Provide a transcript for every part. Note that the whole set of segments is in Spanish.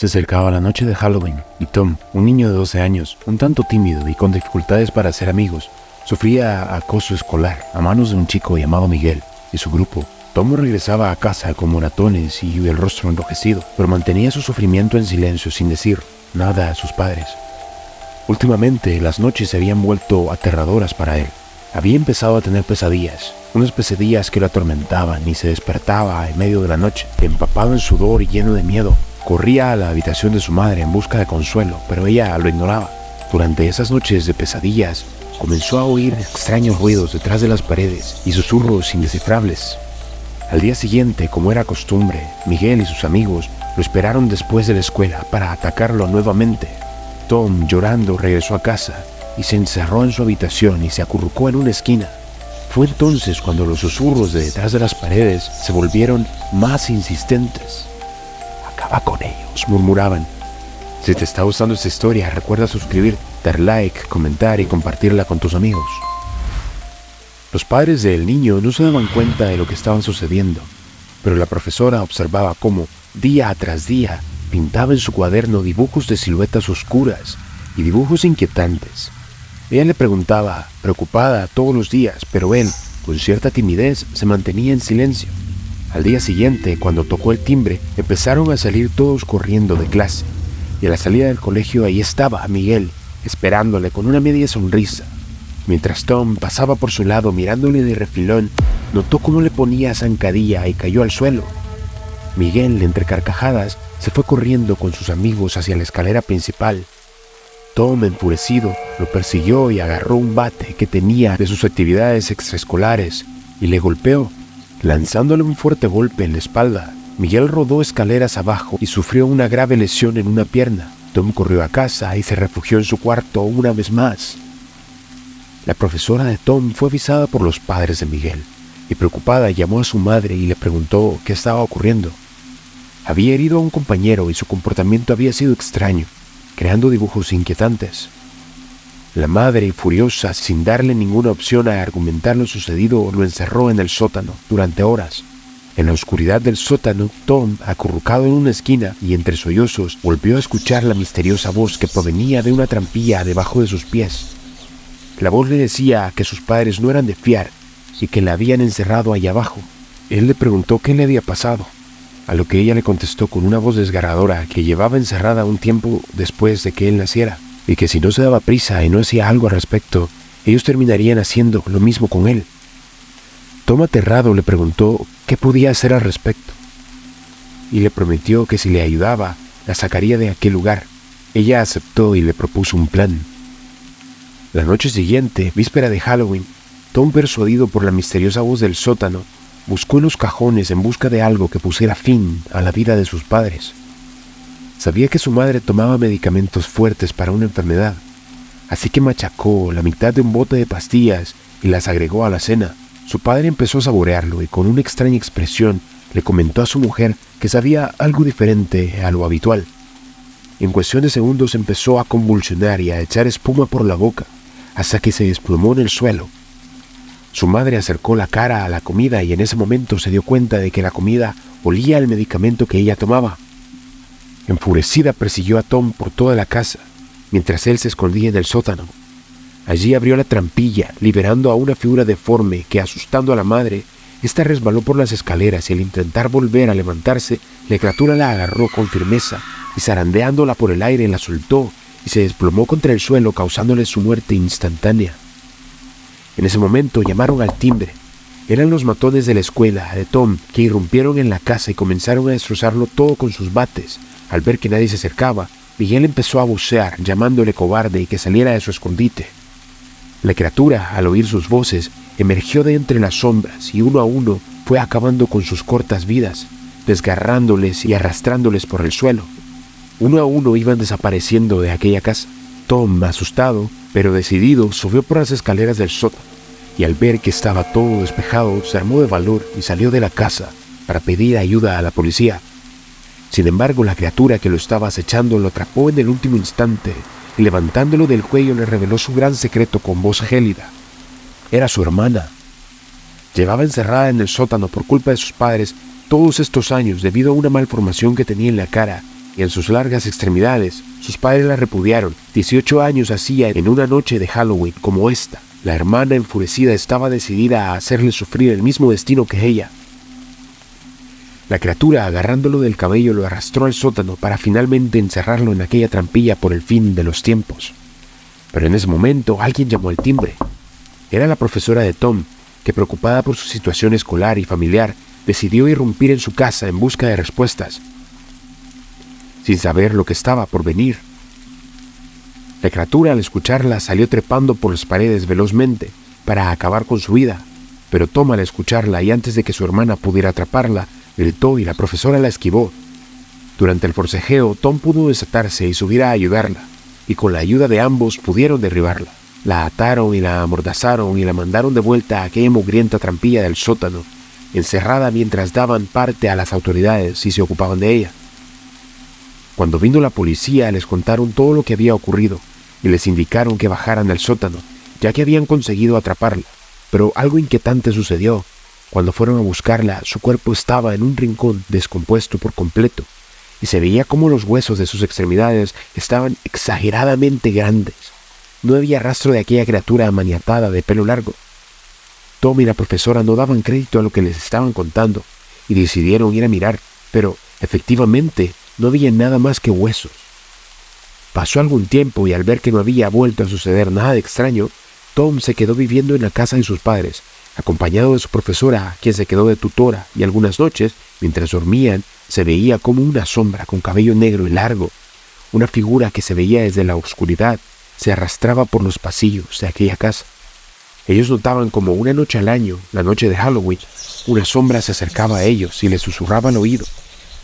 Se acercaba la noche de Halloween y Tom, un niño de 12 años, un tanto tímido y con dificultades para hacer amigos, sufría acoso escolar a manos de un chico llamado Miguel y su grupo. Tom regresaba a casa con moratones y el rostro enrojecido, pero mantenía su sufrimiento en silencio sin decir nada a sus padres. Últimamente, las noches se habían vuelto aterradoras para él. Había empezado a tener pesadillas, unas pesadillas que lo atormentaban y se despertaba en medio de la noche, empapado en sudor y lleno de miedo. Corría a la habitación de su madre en busca de consuelo, pero ella lo ignoraba. Durante esas noches de pesadillas, comenzó a oír extraños ruidos detrás de las paredes y susurros indescifrables. Al día siguiente, como era costumbre, Miguel y sus amigos lo esperaron después de la escuela para atacarlo nuevamente. Tom, llorando, regresó a casa y se encerró en su habitación y se acurrucó en una esquina. Fue entonces cuando los susurros de detrás de las paredes se volvieron más insistentes. «Acaba con ellos», murmuraban. Si te está gustando esta historia, recuerda suscribir, dar like, comentar y compartirla con tus amigos. Los padres del niño no se daban cuenta de lo que estaba sucediendo, pero la profesora observaba cómo, día tras día, pintaba en su cuaderno dibujos de siluetas oscuras y dibujos inquietantes. Ella le preguntaba, preocupada, todos los días, pero él, con cierta timidez, se mantenía en silencio. Al día siguiente, cuando tocó el timbre, empezaron a salir todos corriendo de clase, y a la salida del colegio ahí estaba Miguel, esperándole con una media sonrisa. Mientras Tom pasaba por su lado mirándole de refilón, notó cómo le ponía zancadilla y cayó al suelo. Miguel, entre carcajadas, se fue corriendo con sus amigos hacia la escalera principal. Tom, enfurecido, lo persiguió y agarró un bate que tenía de sus actividades extraescolares y le golpeó, lanzándole un fuerte golpe en la espalda. Miguel rodó escaleras abajo y sufrió una grave lesión en una pierna. Tom corrió a casa y se refugió en su cuarto una vez más. La profesora de Tom fue avisada por los padres de Miguel y preocupada llamó a su madre y le preguntó qué estaba ocurriendo. Había herido a un compañero y su comportamiento había sido extraño, creando dibujos inquietantes. La madre, furiosa, sin darle ninguna opción a argumentar lo sucedido, lo encerró en el sótano durante horas. En la oscuridad del sótano, Tom, acurrucado en una esquina y entre sollozos, volvió a escuchar la misteriosa voz que provenía de una trampilla debajo de sus pies. La voz le decía que sus padres no eran de fiar y que la habían encerrado allá abajo. Él le preguntó qué le había pasado, a lo que ella le contestó con una voz desgarradora que llevaba encerrada un tiempo después de que él naciera, y que si no se daba prisa y no hacía algo al respecto, ellos terminarían haciendo lo mismo con él. Tom, aterrado, le preguntó qué podía hacer al respecto, y le prometió que si le ayudaba, la sacaría de aquel lugar. Ella aceptó y le propuso un plan. La noche siguiente, víspera de Halloween, Tom, persuadido por la misteriosa voz del sótano, buscó en los cajones en busca de algo que pusiera fin a la vida de sus padres. Sabía que su madre tomaba medicamentos fuertes para una enfermedad, así que machacó la mitad de un bote de pastillas y las agregó a la cena. Su padre empezó a saborearlo y con una extraña expresión le comentó a su mujer que sabía algo diferente a lo habitual. En cuestión de segundos empezó a convulsionar y a echar espuma por la boca, hasta que se desplomó en el suelo. Su madre acercó la cara a la comida y en ese momento se dio cuenta de que la comida olía al medicamento que ella tomaba. Enfurecida persiguió a Tom por toda la casa, mientras él se escondía en el sótano. Allí abrió la trampilla, liberando a una figura deforme que, asustando a la madre, ésta resbaló por las escaleras y al intentar volver a levantarse, la criatura la agarró con firmeza y zarandeándola por el aire la soltó y se desplomó contra el suelo, causándole su muerte instantánea. En ese momento llamaron al timbre. Eran los matones de la escuela de Tom que irrumpieron en la casa y comenzaron a destrozarlo todo con sus bates. Al ver que nadie se acercaba, Miguel empezó a vocear, llamándole cobarde y que saliera de su escondite. La criatura, al oír sus voces, emergió de entre las sombras y uno a uno fue acabando con sus cortas vidas, desgarrándoles y arrastrándoles por el suelo. Uno a uno iban desapareciendo de aquella casa. Tom, asustado, pero decidido, subió por las escaleras del sótano y al ver que estaba todo despejado, se armó de valor y salió de la casa para pedir ayuda a la policía. Sin embargo, la criatura que lo estaba acechando lo atrapó en el último instante y levantándolo del cuello le reveló su gran secreto con voz gélida. Era su hermana. Llevaba encerrada en el sótano por culpa de sus padres todos estos años debido a una malformación que tenía en la cara y en sus largas extremidades, sus padres la repudiaron. 18 años hacía en una noche de Halloween como esta. La hermana enfurecida estaba decidida a hacerle sufrir el mismo destino que ella. La criatura, agarrándolo del cabello, lo arrastró al sótano para finalmente encerrarlo en aquella trampilla por el fin de los tiempos. Pero en ese momento alguien llamó al timbre. Era la profesora de Tom, que preocupada por su situación escolar y familiar, decidió irrumpir en su casa en busca de respuestas, sin saber lo que estaba por venir. La criatura, al escucharla, salió trepando por las paredes velozmente para acabar con su vida, pero Tom, al escucharla y antes de que su hermana pudiera atraparla, gritó y la profesora la esquivó. Durante el forcejeo, Tom pudo desatarse y subir a ayudarla, y con la ayuda de ambos pudieron derribarla. La ataron y la amordazaron y la mandaron de vuelta a aquella mugrienta trampilla del sótano, encerrada mientras daban parte a las autoridades y se ocupaban de ella. Cuando vino la policía, les contaron todo lo que había ocurrido y les indicaron que bajaran al sótano, ya que habían conseguido atraparla. Pero algo inquietante sucedió. Cuando fueron a buscarla, su cuerpo estaba en un rincón descompuesto por completo, y se veía como los huesos de sus extremidades estaban exageradamente grandes. No había rastro de aquella criatura maniatada de pelo largo. Tom y la profesora no daban crédito a lo que les estaban contando, y decidieron ir a mirar, pero efectivamente no había nada más que huesos. Pasó algún tiempo y al ver que no había vuelto a suceder nada de extraño, Tom se quedó viviendo en la casa de sus padres, acompañado de su profesora, quien se quedó de tutora, y algunas noches, mientras dormían, se veía como una sombra con cabello negro y largo, una figura que se veía desde la oscuridad, se arrastraba por los pasillos de aquella casa. Ellos notaban como una noche al año, la noche de Halloween, una sombra se acercaba a ellos y les susurraba al oído,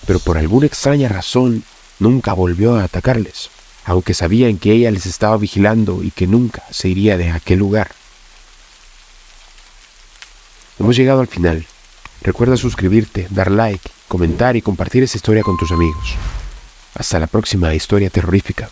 pero por alguna extraña razón nunca volvió a atacarles, aunque sabían que ella les estaba vigilando y que nunca se iría de aquel lugar. Hemos llegado al final. Recuerda suscribirte, dar like, comentar y compartir esta historia con tus amigos. Hasta la próxima historia terrorífica.